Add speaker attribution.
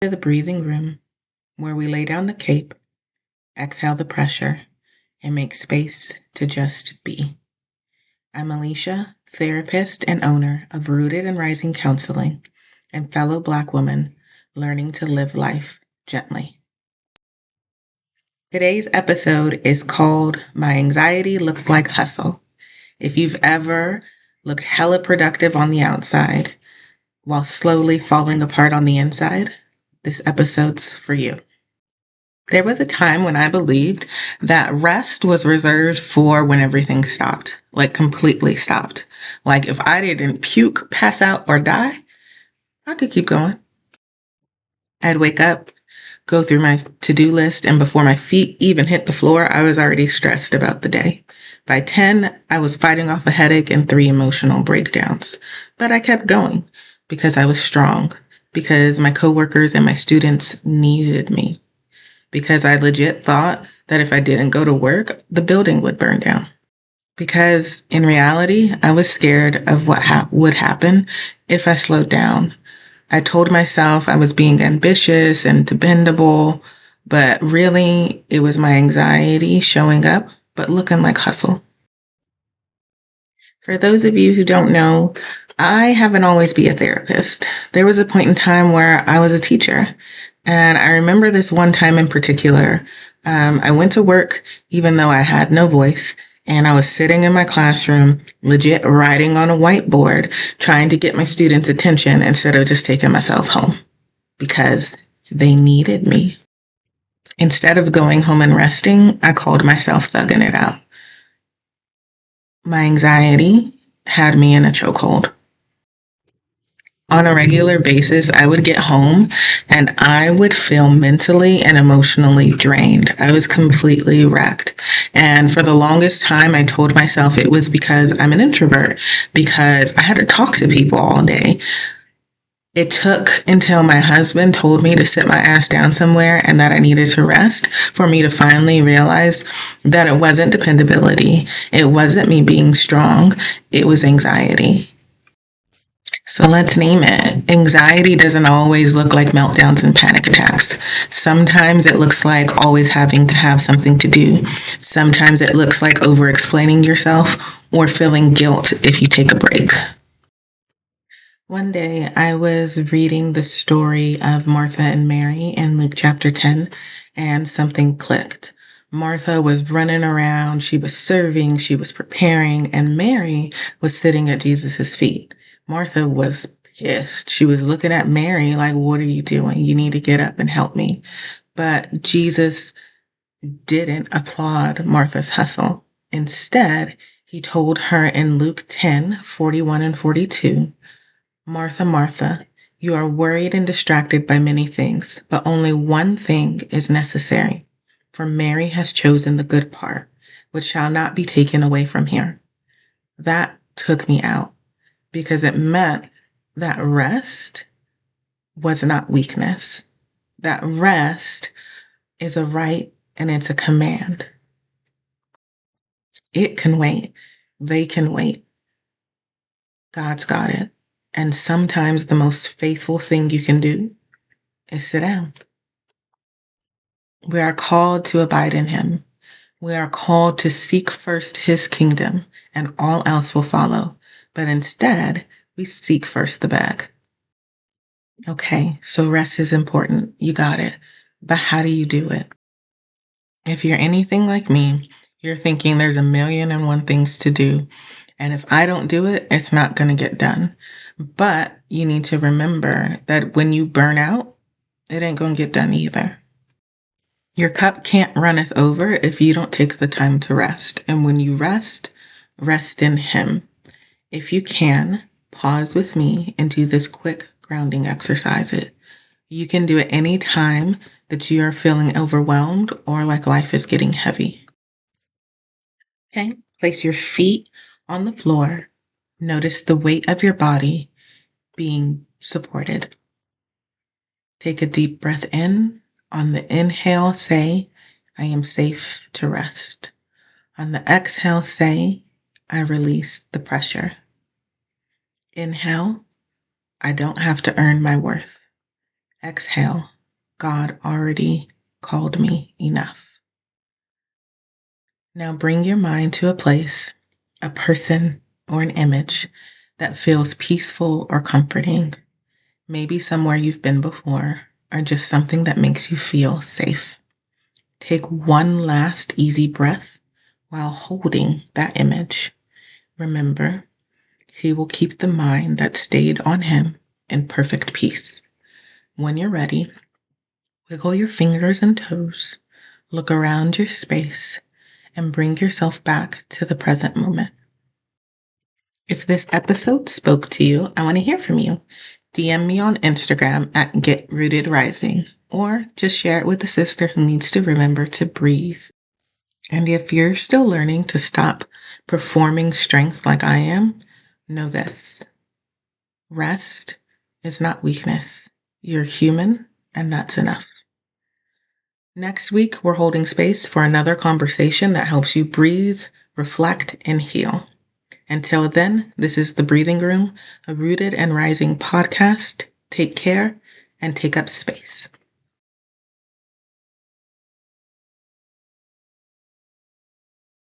Speaker 1: The breathing room where we lay down the cape, exhale the pressure, and make space to just be. I'm Alicia, therapist and owner of Rooted and Rising Counseling and fellow Black woman learning to live life gently. Today's episode is called My Anxiety Looked Like Hustle. If you've ever looked hella productive on the outside while slowly falling apart on the inside, this episode's for you. There was a time when I believed that rest was reserved for when everything stopped, like completely stopped. Like if I didn't puke, pass out, or die, I could keep going. I'd wake up, go through my to-do list, and before my feet even hit the floor, I was already stressed about the day. By 10, I was fighting off a headache and 3 emotional breakdowns. But I kept going because I was strong, because my coworkers and my students needed me, because I legit thought that if I didn't go to work, the building would burn down. Because in reality, I was scared of what would happen if I slowed down. I told myself I was being ambitious and dependable, but really it was my anxiety showing up, but looking like hustle. For those of you who don't know, I haven't always been a therapist. There was a point in time where I was a teacher. And I remember this one time in particular. I went to work even though I had no voice. And I was sitting in my classroom, legit writing on a whiteboard, trying to get my students' attention instead of just taking myself home because they needed me. Instead of going home and resting, I called myself thugging it out. My anxiety had me in a chokehold. On a regular basis, I would get home and I would feel mentally and emotionally drained. I was completely wrecked. And for the longest time, I told myself it was because I'm an introvert, because I had to talk to people all day. It took until my husband told me to sit my ass down somewhere and that I needed to rest for me to finally realize that it wasn't dependability. It wasn't me being strong. It was anxiety. So let's name it. Anxiety doesn't always look like meltdowns and panic attacks. Sometimes it looks like always having to have something to do. Sometimes it looks like over-explaining yourself or feeling guilt if you take a break. One day I was reading the story of Martha and Mary in Luke chapter 10, and something clicked. Martha was running around, she was serving, she was preparing, and Mary was sitting at Jesus' feet. Martha was pissed. She was looking at Mary like, what are you doing? You need to get up and help me. But Jesus didn't applaud Martha's hustle. Instead, he told her in Luke 10:41 and 42, Martha, Martha, you are worried and distracted by many things, but only one thing is necessary. For Mary has chosen the good part, which shall not be taken away from her. That took me out because it meant that rest was not weakness. That rest is a right and it's a command. It can wait. They can wait. God's got it. And sometimes the most faithful thing you can do is sit down. We are called to abide in him. We are called to seek first his kingdom, and all else will follow. But instead, we seek first the bag. Okay, so rest is important. You got it. But how do you do it? If you're anything like me, you're thinking there's 1,000,001 things to do. And if I don't do it, it's not going to get done. But you need to remember that when you burn out, it ain't going to get done either. Your cup can't runneth over if you don't take the time to rest. And when you rest, rest in him. If you can, pause with me and do this quick grounding exercise. You can do it any time that you are feeling overwhelmed or like life is getting heavy. Okay, place your feet on the floor. Notice the weight of your body being supported. Take a deep breath in. On the inhale, say, I am safe to rest. On the exhale, say, I release the pressure. Inhale, I don't have to earn my worth. Exhale. God already called me enough. Now bring your mind to a place, a person, or an image that feels peaceful or comforting. Maybe somewhere you've been before, or just something that makes you feel safe. Take one last easy breath while holding that image. Remember, He will keep the mind that stayed on Him in perfect peace. When you're ready, wiggle your fingers and toes, look around your space, and bring yourself back to the present moment. If this episode spoke to you, I want to hear from you. DM me on Instagram at GetRootedRising, or just share it with a sister who needs to remember to breathe. And if you're still learning to stop performing strength like I am, know this. Rest is not weakness. You're human, and that's enough. Next week, we're holding space for another conversation that helps you breathe, reflect, and heal. Until then, this is The Breathing Room, a Rooted and Rising podcast. Take care and take up space.